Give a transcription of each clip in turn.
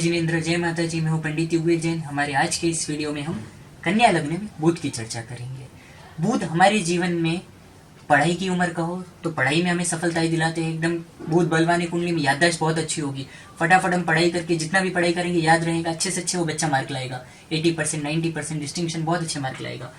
जय जिनेन्द्र, जय माता जी। मैं हूँ पंडित युगवीर जैन। हमारे आज के इस वीडियो में हम कन्या लग्न में बुध की चर्चा करेंगे। बुध हमारे जीवन में पढ़ाई की उम्र कहो तो पढ़ाई में हमें सफलताएं दिलाते हैं। एकदम बुध बलवान कुंडली में याददाश्त बहुत अच्छी होगी। फटाफट हम पढ़ाई करके जितना भी पढ़ाई करेंगे याद रहेगा, अच्छे से अच्छे वो बच्चा मार्क लाएगा। 80% 90% डिस्टिंक्शन, बहुत अच्छे मार्क लाएगा।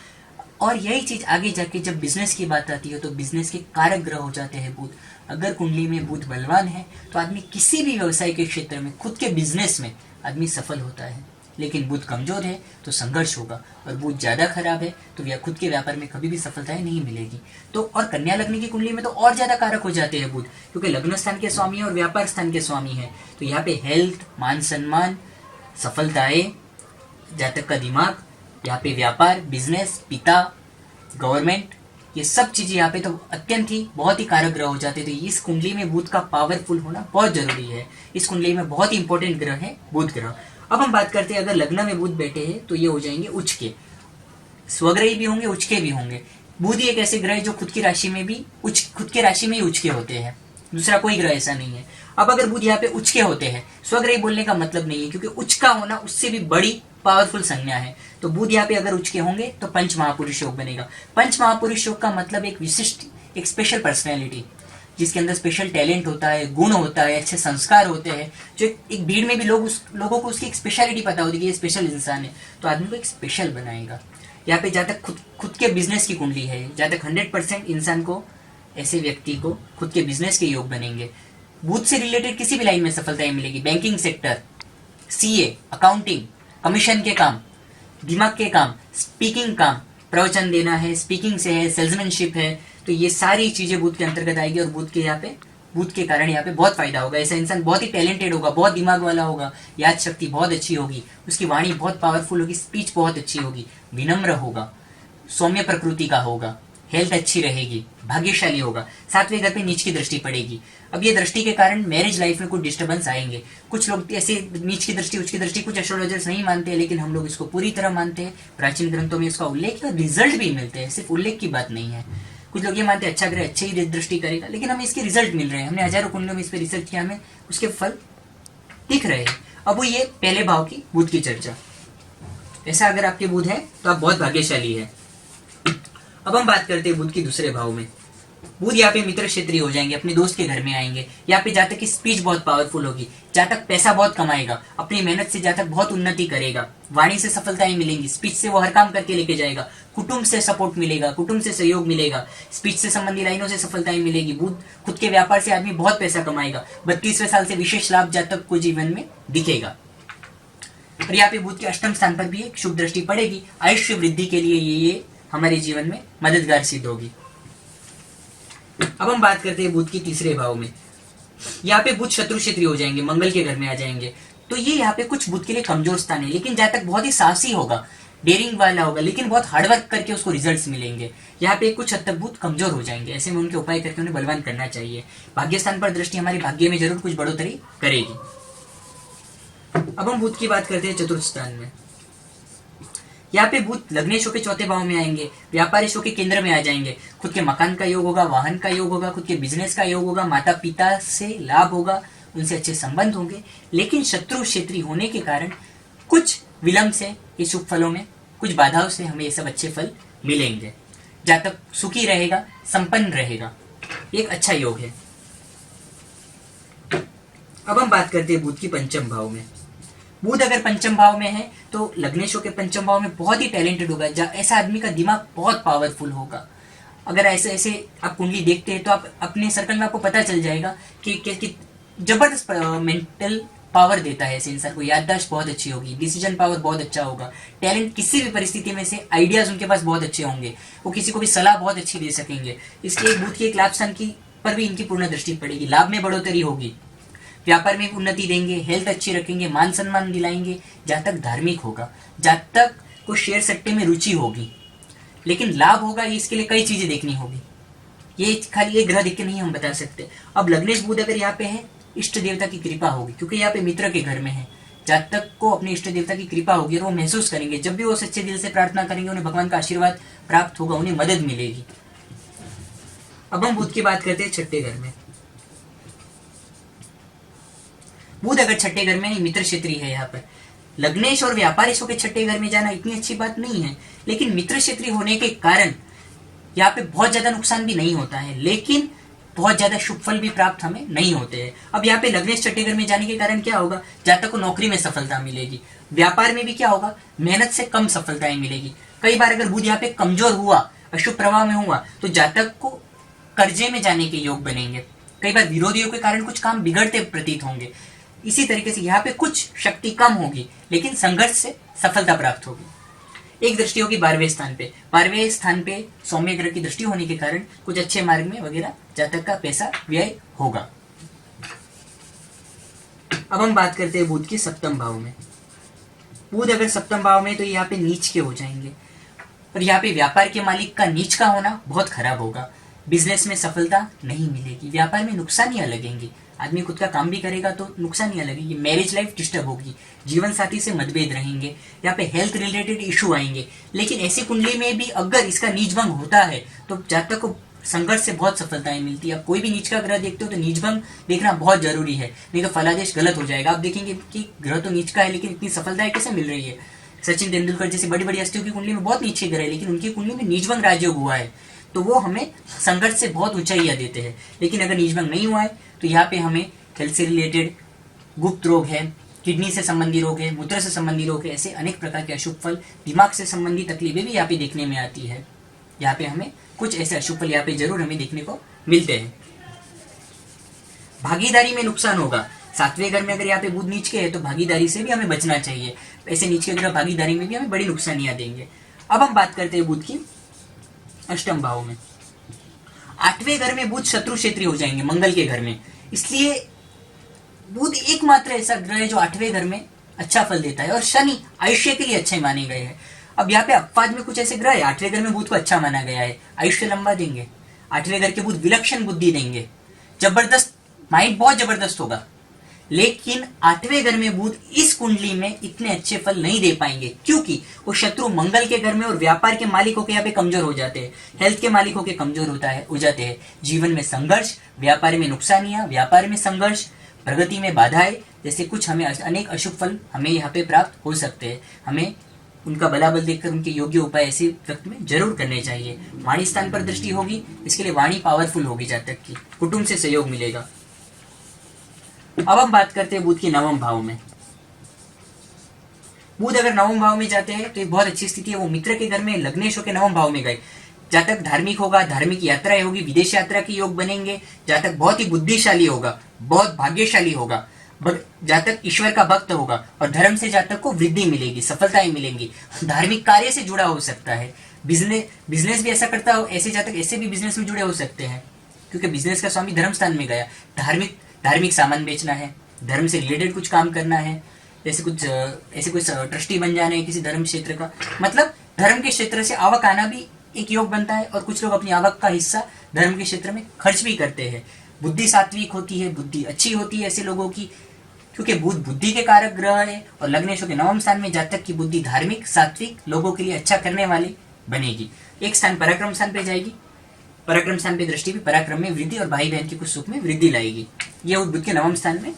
और यही चीज आगे जाके जब बिजनेस की बात आती है तो बिजनेस के कारक ग्रह हो जाते हैं बुध। अगर कुंडली में बुध बलवान है तो आदमी किसी भी व्यवसाय के क्षेत्र में, खुद के बिजनेस में आदमी सफल होता है। लेकिन बुध कमजोर है तो संघर्ष होगा, और बुध ज्यादा खराब है तो खुद के व्यापार में कभी भी सफलताएं नहीं मिलेगी। तो और कन्या लग्न की कुंडली में तो और ज्यादा कारक हो जाते हैं बुध, क्योंकि लग्न स्थान के स्वामी है और व्यापार स्थान के स्वामी है। तो यहाँ पे हेल्थ, मान सम्मान, सफलताएं, जातक का दिमाग, यहाँ पे व्यापार, बिजनेस, पिता, गवर्नमेंट, ये सब चीजें यहाँ पे तो अत्यंत ही बहुत ही कारक ग्रह हो जाते थे। इस कुंडली में बुध का पावरफुल होना बहुत जरूरी है। इस कुंडली में बहुत ही इंपॉर्टेंट ग्रह है बुध ग्रह। अब हम बात करते हैं, अगर लग्न में बुध बैठे हैं तो ये हो जाएंगे उच्च के, स्वग्रही भी होंगे, उच्च के भी होंगे। बुध ही एक ऐसे ग्रह जो खुद की राशि में भी खुद के राशि में ही उच्च के होते हैं, दूसरा कोई ग्रह ऐसा नहीं है। अब अगर बुध यहाँ पे उच्च के होते हैं, स्वग्रही बोलने का मतलब नहीं है, क्योंकि उच्च का होना उससे भी बड़ी पावरफुल संज्ञा है। तो बुध यहाँ पे अगर उच्च के होंगे तो पंच महापुरुष योग बनेगा। पंच महापुरुष योग का मतलब एक विशिष्ट, एक स्पेशल पर्सनैलिटी, जिसके अंदर स्पेशल टैलेंट होता है, गुण होता है, अच्छे संस्कार होते हैं, जो एक भीड़ में भी लोगों को उसकी एक स्पेशलिटी पता होती है कि ये स्पेशल इंसान है, तो आदमी को एक स्पेशल बनाएगा। यहाँ पे जहाँ तक खुद के बिजनेस की कुंडली है, जहाँ तक 100% इंसान को, ऐसे व्यक्ति को खुद के बिजनेस के योग बनेंगे। बुध से रिलेटेड किसी भी लाइन में सफलताएं मिलेगी। Banking sector, CA, accounting, commission के काम, दिमाग के काम, स्पीकिंग काम, प्रवचन देना है, स्पीकिंग से है, सेल्समैनशिप है, तो ये सारी चीजें बुध के अंतर्गत आएगी। और बुध के कारण यहाँ पे बहुत फायदा होगा। ऐसा इंसान बहुत ही टैलेंटेड होगा, बहुत दिमाग वाला होगा, याद शक्ति बहुत अच्छी होगी, उसकी वाणी बहुत पावरफुल होगी, स्पीच बहुत अच्छी होगी, विनम्र होगा, सौम्य प्रकृति का होगा, हेल्थ अच्छी रहेगी, भाग्यशाली होगा। सातवें घर पे नीच की दृष्टि पड़ेगी। अब ये दृष्टि के कारण मैरिज लाइफ में कुछ डिस्टर्बेंस आएंगे। कुछ लोग ऐसे नीच की दृष्टि, उच्च की दृष्टि कुछ एस्ट्रोलॉजर्स नहीं मानते हैं, लेकिन हम लोग इसको पूरी तरह मानते हैं। प्राचीन ग्रंथों में इसका उल्लेख है, रिजल्ट भी मिलते हैं, सिर्फ उल्लेख की बात नहीं है। कुछ लोग ये मानते हैं अच्छा ग्रह अच्छे ही दृष्टि करेगा, लेकिन हमें इसके रिजल्ट मिल रहे हैं। हमने हजारों कुंडलियों में इस पर रिसर्च किया, हमें उसके फल दिख रहे हैं। अब वो ये पहले भाव की बुध की चर्चा। ऐसा अगर आपके बुध है तो आप बहुत भाग्यशाली है। अब हम बात करते हैं बुध की दूसरे भाव में। बुध यहाँ पे मित्र क्षेत्रीय हो जाएंगे, अपने दोस्त के घर में आएंगे। यहाँ पे जातक की स्पीच बहुत पावरफुल होगी, जातक पैसा बहुत कमाएगा, अपनी मेहनत से जातक बहुत उन्नति करेगा, वाणी से सफलताएं मिलेंगी, स्पीच से वो हर काम करके लेके जाएगा, कुटुंब से सपोर्ट मिलेगा, कुटुंब से सहयोग मिलेगा, स्पीच से संबंधी लाइनों से सफलताएं मिलेगी। बुध खुद के व्यापार से आदमी बहुत पैसा कमाएगा। 32वें साल से विशेष लाभ जातक को जीवन में दिखेगा। और यहाँ पे बुध के अष्टम स्थान पर भी एक शुभ दृष्टि पड़ेगी। आयुष्य वृद्धि के लिए ये हमारे जीवन में मददगार सिद्ध होगी। अब हम बात करते हैं बुध की तीसरे भाव में। यहाँ पे बुध शत्रु क्षेत्रीय हो जाएंगे, मंगल के घर में आ जाएंगे। तो ये यहाँ पे कुछ बुध के लिए कमजोर स्थान है, लेकिन जहाँ तक बहुत ही साहसी होगा, डेयरिंग वाला होगा, लेकिन बहुत हार्डवर्क करके उसको रिजल्ट्स मिलेंगे। यहाँ पे कुछ हद तक बुध कमजोर हो जाएंगे, ऐसे में उनके उपाय करके उन्हें बलवान करना चाहिए। भाग्य स्थान पर दृष्टि हमारे भाग्य में जरूर कुछ बढ़ोतरी करेगी। अब हम बुध की बात करते हैं चतुर्थ स्थान में। यहाँ पे बुध लग्नेशों के चौथे भाव में आएंगे, व्यापारिशों के केंद्र में आ जाएंगे। खुद के मकान का योग होगा, वाहन का योग होगा, खुद के बिजनेस का योग होगा, माता पिता से लाभ होगा, उनसे अच्छे संबंध होंगे। लेकिन शत्रु क्षेत्रीय होने के कारण कुछ विलंब से ये शुभ फलों में, कुछ बाधाओं से हमें ये सब अच्छे फल मिलेंगे। जातक सुखी रहेगा, संपन्न रहेगा, एक अच्छा योग है। अब हम बात करते हैं बुध की पंचम भाव में। बुध अगर पंचम भाव में है तो लग्नेशों के पंचम भाव में बहुत ही टैलेंटेड होगा। ऐसा आदमी का दिमाग बहुत पावरफुल होगा। अगर ऐसे आप कुंडली देखते हैं तो आप अपने सर्कल में आपको पता चल जाएगा कि जबरदस्त मेंटल पावर देता है ऐसे इंसान को। याददाश्त बहुत अच्छी होगी, डिसीजन पावर बहुत अच्छा होगा, टैलेंट किसी भी परिस्थिति में से आइडियाज उनके पास बहुत अच्छे होंगे, वो किसी को भी सलाह बहुत अच्छी दे सकेंगे। इसलिए बुध की एक लाभ स्थान की पर भी इनकी पूर्ण दृष्टि पड़ेगी। लाभ में बढ़ोतरी होगी, व्यापार में उन्नति देंगे, हेल्थ अच्छी रखेंगे, मान सम्मान दिलाएंगे। जातक धार्मिक होगा, जातक को शेयर सट्टे में रुचि होगी, लेकिन लाभ होगा ये इसके लिए कई चीजें देखनी होगी। ये खाली एक ग्रह देख के नहीं हम बता सकते। अब लग्नेश बुध अगर यहाँ पे है, इष्ट देवता की कृपा होगी, क्योंकि यहाँ पे मित्र के घर में है। जातक को अपने इष्ट देवता की कृपा होगी और वो महसूस करेंगे, जब भी वो सच्चे दिल से प्रार्थना करेंगे उन्हें भगवान का आशीर्वाद प्राप्त होगा, उन्हें मदद मिलेगी। अब हम बुध की बात करते हैं छठे घर में। बुध अगर छठे घर में नहीं, मित्र क्षेत्रीय है यहाँ पर, लग्नेश और व्यापारिशों के छठे घर में जाना इतनी अच्छी बात नहीं है, लेकिन मित्र क्षेत्रीय होने के कारण यहाँ पे बहुत ज्यादा नुकसान भी नहीं होता है, लेकिन बहुत ज्यादा शुभ फल भी प्राप्त हमें नहीं होते हैं। अब यहाँ पे लग्नेश छठे घर में जाने के कारण क्या होगा, जातक को नौकरी में सफलता मिलेगी, व्यापार में भी क्या होगा, मेहनत से कम सफलताएं मिलेगी। कई बार अगर बुध यहाँ पे कमजोर हुआ, अशुभ प्रभाव में हुआ, तो जातक को कर्जे में जाने के योग बनेंगे। कई बार विरोधियों के कारण कुछ काम बिगड़ते प्रतीत होंगे। इसी तरीके से यहाँ पे कुछ शक्ति कम होगी, लेकिन संघर्ष से सफलता प्राप्त होगी। एक दृष्टि होगी 12वें स्थान पे, 12वें स्थान पे सौम्य ग्रह की दृष्टि होने के कारण कुछ अच्छे मार्ग में वगैरह जातक का पैसा व्यय होगा। अब हम बात करते हैं बुध के सप्तम भाव में। बुध अगर सप्तम भाव में, तो यहाँ पे नीच के हो जाएंगे, और यहाँ पे व्यापार के मालिक का नीच का होना बहुत खराब होगा। बिजनेस में सफलता नहीं मिलेगी, व्यापार में नुकसानियां लगेंगी, आदमी खुद का काम भी करेगा तो नुकसानियां लगेगी, मैरिज लाइफ डिस्टर्ब होगी, जीवन साथी से मतभेद रहेंगे, यहाँ पे हेल्थ रिलेटेड इशू आएंगे। लेकिन ऐसी कुंडली में भी अगर इसका नीच भंग होता है तो जातक को संघर्ष से बहुत सफलताएं मिलती है। आप कोई भी नीच का ग्रह देखते हो तो नीच भंग देखना बहुत जरूरी है, नहीं तो फलादेश गलत हो जाएगा। आप देखेंगे कि ग्रह तो नीच का है, लेकिन इतनी सफलताएं कैसे मिल रही है। सचिन तेंदुलकर जैसी बड़ी बड़ी हस्तियों की कुंडली में बहुत नीचे ग्रह है, लेकिन उनकी कुंडली में नीचभंग राजयोग हुआ है, तो वो हमें संघर्ष से बहुत ऊंचाइयां देते हैं। लेकिन अगर नीचभंग नहीं हुआ है तो यहाँ पे हमें हेल्थ से रिलेटेड गुप्त रोग है, किडनी से संबंधी रोग है, मूत्र से संबंधी रोग है, ऐसे अनेक प्रकार के अशुभ फल, दिमाग से संबंधी तकलीफें भी यहाँ पे देखने में आती है। यहाँ पे हमें कुछ ऐसे अशुभ फल यहाँ पे जरूर हमें देखने को मिलते हैं। भागीदारी में नुकसान होगा। 7वें घर में अगर यहाँ पे बुध नीच के है तो भागीदारी से भी हमें बचना चाहिए। ऐसे नीच के ग्रह भागीदारी में भी हमें बड़ी नुकसानियां देंगे। अब हम बात करते हैं बुध की अष्टम भाव में। 8वें घर में बुध शत्रु क्षेत्रीय हो जाएंगे, मंगल के घर में, इसलिए बुध एकमात्र ऐसा ग्रह है जो 8वें घर में अच्छा फल देता है, और शनि आयुष्य के लिए अच्छे माने गए हैं। अब यहाँ पे अपवाद में कुछ ऐसे ग्रह है, 8वें घर में बुध को अच्छा माना गया है, आयुष्य लंबा देंगे। 8वें घर के बुध विलक्षण बुद्धि देंगे, जबरदस्त माइंड, बहुत जबरदस्त होगा। लेकिन 8वें घर में बुध इस कुंडली में इतने अच्छे फल नहीं दे पाएंगे, क्योंकि वो शत्रु मंगल के घर में और व्यापार के मालिकों के यहाँ पे कमजोर हो जाते हैं, हेल्थ के मालिकों के कमजोर हो जाते हैं। जीवन में संघर्ष, व्यापार में नुकसानियां, व्यापार में संघर्ष, प्रगति में बाधाएं, जैसे कुछ हमें अनेक अशुभ फल हमें यहाँ पे प्राप्त हो सकते हैं। हमें उनका बलाबल देखकर उनके योग्य उपाय ऐसे वक्त में जरूर करने चाहिए। वाणी स्थान पर दृष्टि होगी, इसके लिए वाणी पावरफुल होगी जातक की, कुटुंब से सहयोग मिलेगा। अब हम बात करते हैं बुध के नवम भाव में। बुध अगर नवम भाव में जाते हैं तो एक बहुत अच्छी स्थिति है। वो मित्र के घर में लग्नेश होकर नवम भाव में गए, जातक धार्मिक होगा, धार्मिक यात्राएं होगी, विदेश यात्रा के योग बनेंगे, जातक बहुत ही बुद्धिशाली होगा, बहुत भाग्यशाली होगा, जातक ईश्वर का भक्त होगा, और धर्म से जातक को वृद्धि मिलेगी, सफलताएं मिलेंगी, धार्मिक कार्य से जुड़ा हो सकता है। बिजनेस भी ऐसा करता हो, ऐसे जातक ऐसे भी बिजनेस में जुड़े हो सकते हैं, क्योंकि बिजनेस का स्वामी धर्म स्थान में गया। धार्मिक सामान बेचना है, धर्म से रिलेटेड कुछ काम करना है, जैसे कुछ ऐसे कुछ ट्रस्टी बन जाना है किसी धर्म क्षेत्र का, मतलब धर्म के क्षेत्र से आवक आना भी एक योग बनता है, और कुछ लोग अपनी आवक का हिस्सा धर्म के क्षेत्र में खर्च भी करते हैं। बुद्धि सात्विक होती है, बुद्धि अच्छी होती है ऐसे लोगों की, क्योंकि बुध बुद्धि के कारक ग्रह है, और लग्नेश के नवम स्थान में जातक की बुद्धि धार्मिक सात्विक लोगों के लिए अच्छा करने वाली बनेगी। एक स्थान पराक्रम स्थान पे जाएगी, पराक्रम स्थान पे दृष्टि भी पराक्रम में वृद्धि और भाई बहन की कुछ सुख में वृद्धि लाएगी। यह बुध के नवम स्थान में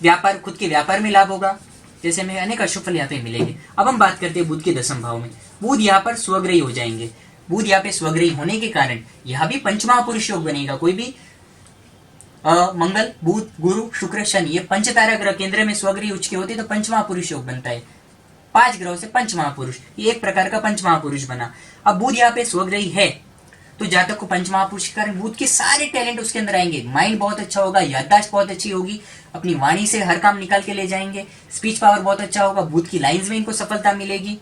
व्यापार, खुद के व्यापार में लाभ होगा, जैसे हमें अनेक अशुभ फल यहाँ पे मिलेंगे। अब हम बात करते हैं बुध के दसम भाव में। बुध यहाँ पर स्वग्रही हो जाएंगे। बुध यहाँ पे स्वग्रही होने के कारण यहाँ भी पंचमहापुरुष योग बनेगा। कोई भी मंगल, बुध, गुरु, शुक्र, शनि, ये पंच तारा ग्रह केंद्र में स्वग्रही उच्च के होते तो पंचमहापुरुष योग बनता है। 5 ग्रहों से पंचमहापुरुष, ये एक प्रकार का पंचमहापुरुष बना। अब बुध यहाँ पे स्वग्रही है तो जातक को पंचमहापुरुष के कारण बुध के सारे टैलेंट उसके अंदर आएंगे। माइंड बहुत अच्छा होगा, याददाश्त बहुत अच्छी होगी, अपनी वाणी से हर काम निकाल के ले जाएंगे, स्पीच पावर बहुत अच्छा होगा। बुध की लाइंस में इनको सफलता मिलेगी,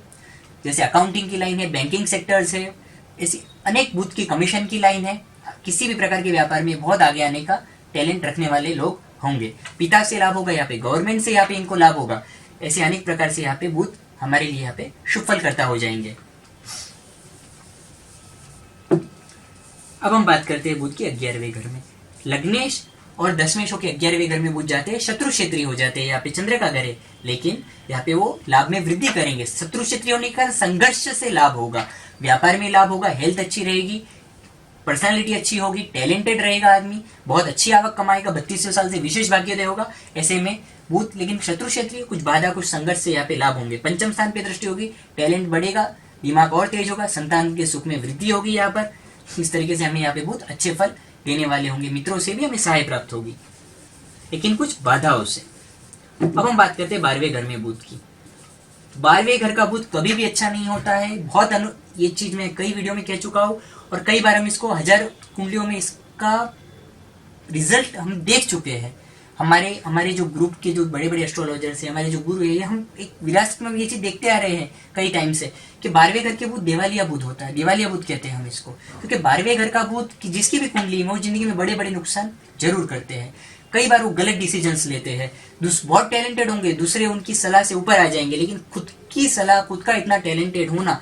जैसे अकाउंटिंग की लाइन है, बैंकिंग सेक्टर्स है, ऐसी अनेक। बुध की कमीशन की लाइन है, किसी भी प्रकार के व्यापार में बहुत आगे आने का टैलेंट रखने वाले लोग होंगे। पिता से लाभ होगा, यहाँ पे गवर्नमेंट से यहाँ पे इनको लाभ होगा। ऐसे अनेक प्रकार से यहाँ पे बुध हमारे लिए यहाँ पे शुभ फल करता हो जाएंगे। अब हम बात करते हैं बुध के 11वें घर में। लग्नेश और दशमेश के 11वें घर में बुध जाते हैं, शत्रु क्षेत्रीय हो जाते हैं। यहाँ पे चंद्र का घर है, लेकिन यहाँ पे वो लाभ में वृद्धि करेंगे। शत्रु क्षेत्रीय होने का संघर्ष से लाभ होगा, व्यापार में लाभ होगा, हेल्थ अच्छी रहेगी, पर्सनालिटी अच्छी होगी, टैलेंटेड रहेगा आदमी, बहुत अच्छी आवक कमाएगा, 32 साल से विशेष भाग्योदय होगा। ऐसे में बुध लेकिन शत्रु क्षेत्रीय, कुछ बाधा कुछ संघर्ष से यहाँ पे लाभ होंगे। पंचम स्थान पे दृष्टि होगी, टैलेंट बढ़ेगा, दिमाग और तेज होगा, संतान के सुख में वृद्धि होगी। यहाँ पर इस तरीके से हमें यहाँ पे बुध अच्छे फल देने वाले होंगे। मित्रों से भी हमें सहाय प्राप्त होगी, लेकिन कुछ बाधाओं से। अब हम बात करते हैं 12वें घर में बुध की। 12वें घर का बुध कभी भी अच्छा नहीं होता है। ये चीज मैं कई वीडियो में कह चुका हूँ और कई बार हम इसको 1000 कुंडलियों में इसका रिजल्ट हम देख चुके हैं। हमारे जो ग्रुप के जो बड़े बड़े एस्ट्रोलॉजर्स हैं, हमारे जो गुरु है, हम एक विरासत में ये चीज देखते आ रहे हैं कई टाइम से कि 12वें घर के बुध देवालिया बुध होता है। देवालिया बुध कहते हैं हम इसको, क्योंकि 12वें घर का बुध जिसकी भी कुंडली में वो जिंदगी में बड़े बड़े नुकसान जरूर करते हैं। कई बार वो गलत डिसीजंस लेते हैं। बहुत टैलेंटेड होंगे, दूसरे उनकी सलाह से ऊपर आ जाएंगे, लेकिन खुद की सलाह, खुद का इतना टैलेंटेड होना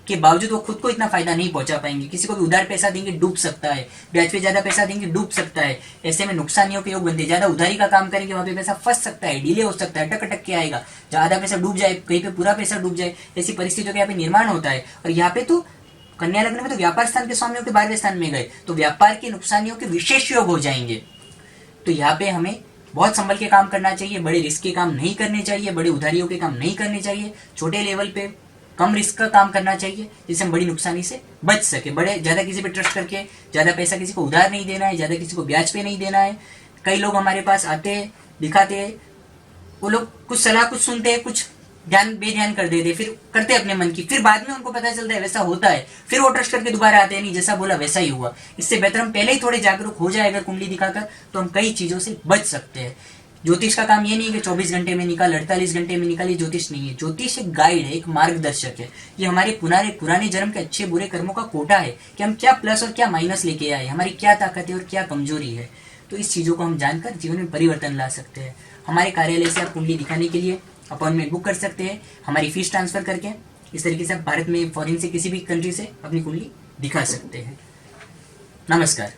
के बावजूद वो खुद को इतना फायदा नहीं पहुंचा पाएंगे। किसी को भी उधार पैसा देंगे, डूब सकता है। ब्याज पे ज्यादा पैसा देंगे, डूब सकता है। ऐसे में नुकसानियों के योग बनते। ज्यादा उधारी का काम करेंगे, वहां पे पैसा फंस सकता है, डिले हो सकता है, अटक के आएगा। ज्यादा पैसा डूब जाए, कहीं पे पूरा पैसा डूब जाए, ऐसी परिस्थितियों का यहाँ पे निर्माण होता है। और यहाँ पे तो कन्या लग्न में तो व्यापार स्थान के स्वामी होकर 12वें स्थान में गए, तो व्यापार के नुकसानियों के विशेष योग हो जाएंगे। तो यहाँ पे हमें बहुत संभल के काम करना चाहिए, बड़े रिस्क के काम नहीं करने चाहिए, बड़े उधारियों के काम नहीं करने चाहिए। छोटे लेवल पे कम रिस्क का काम करना चाहिए, जिससे हम बड़ी नुकसानी से बच सके। बड़े ज्यादा किसी पे ट्रस्ट करके ज्यादा पैसा किसी को उधार नहीं देना है, ज्यादा किसी को ब्याज पे नहीं देना है। कई लोग हमारे पास आते हैं, दिखाते हैं, वो लोग कुछ सलाह कुछ सुनते हैं, कुछ ध्यान बेध्यान कर देते, फिर करते अपने मन की, फिर बाद में उनको पता चलता है वैसा होता है, फिर वो ट्रस्ट करके दोबारा आते हैं, नहीं जैसा बोला वैसा ही हुआ। इससे बेहतर हम पहले ही थोड़े जागरूक हो जाए अगर कुंडली दिखाकर, तो हम कई चीजों से बच सकते हैं। ज्योतिष का काम ये नहीं है कि 24 घंटे में निकाल, 48 घंटे में निकाल, ये ज्योतिष नहीं है। ज्योतिष एक गाइड है, एक मार्गदर्शक है। ये हमारे पुराने जन्म के अच्छे बुरे कर्मों का कोटा है कि हम क्या प्लस और क्या माइनस लेके आए, हमारी क्या ताकत है और क्या कमजोरी है। तो इस चीजों को हम जानकर जीवन में परिवर्तन ला सकते हैं। हमारे कार्यालय से आप कुंडली दिखाने के लिए अपॉइंटमेंट बुक कर सकते हैं, हमारी फीस ट्रांसफर करके। इस तरीके से आप भारत में, फॉरेन से, किसी भी कंट्री से अपनी कुंडली दिखा सकते हैं। नमस्कार।